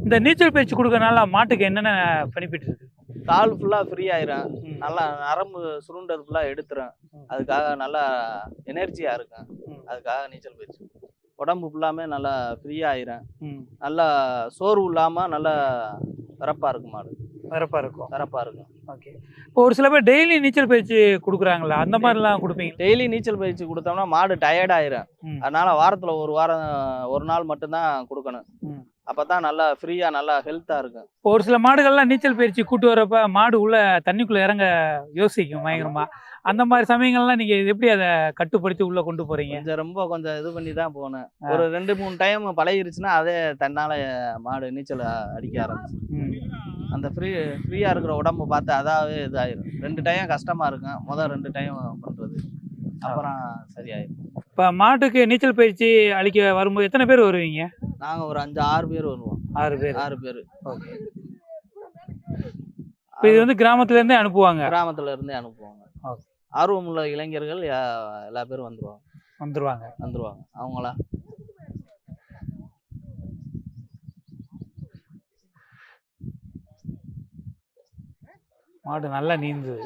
இந்த நீச்சல் பயிற்சி கொடுக்கறனால மாட்டுக்கு என்னென்ன பெனிஃபிட் இருக்கு? கால் ஃபுல்லாக ஃப்ரீ ஆயிரும். நல்லா நரம்பு சுருண்டது ஃபுல்லாக எடுத்துரும். அதுக்காக நல்லா எனர்ஜியாக இருக்கும். அதுக்காக நீச்சல் பயிற்சி. உடம்பு ஃபுல்லாமே நல்லா ஃப்ரீயாக ஆயிரும். நல்லா சோர்வு இல்லாமல் நல்லா சிறப்பாக இருக்கும் மாடு. சிறப்பாக இருக்கும். சிறப்பாக இருக்கும். ஓகே. இப்போ ஒரு சில பேர் டெய்லி நீச்சல் பயிற்சி கொடுக்குறாங்களா? அந்த மாதிரிலாம் கொடுப்பீங்க? டெய்லி நீச்சல் பயிற்சி கொடுத்தோம்னா மாடு டயர்ட் ஆயிரும். அதனால வாரத்தில் ஒரு நாள் மட்டும்தான் கொடுக்கணும். அப்பதான் நல்லா ஃப்ரீயா நல்லா ஹெல்த்தா இருக்கும். ஒரு சில மாடுகள்லாம் நீச்சல் பயிற்சி கூட்டு வரப்ப மாடு உள்ள தண்ணிக்குள்ள இறங்க யோசிக்கும் பயங்கரமா. அந்த மாதிரி சமயங்கள்லாம் நீங்க எப்படி அதை கட்டுப்படுத்தி உள்ள கொண்டு போறீங்க? கொஞ்சம் இது பண்ணி தான் போனேன். ஒரு 2-3 டைம் பழகிருச்சுன்னா அதே தன்னால மாடு நீச்சல் அடிக்க ஆரம்பிச்சு. அந்த ஃப்ரீயா இருக்கிற உடம்பு பார்த்து அதாவே இதாயிரும். 2 டைம் கஷ்டமா இருக்கும். முதல் 2 டைம் பண்றது, அப்புறம் சரியாயிரும். இப்போ மாட்டுக்கு நீச்சல் பயிற்சி அளிக்க வரும்போது எத்தனை பேர் வருவீங்க? நாங்க ஒரு 5-6 பேர் வருவோம். 6 பேர். 6 பேர். ஓகே. இப்போ இது வந்து கிராமத்துல இருந்தே அனுப்புவாங்க? கிராமத்துல இருந்தே அனுப்புவாங்க. ஆர்வமுள்ள இளைஞர்கள் எல்லா பேரும் வந்துருவாங்க. அவங்களா மாடு நல்லா நீந்துது.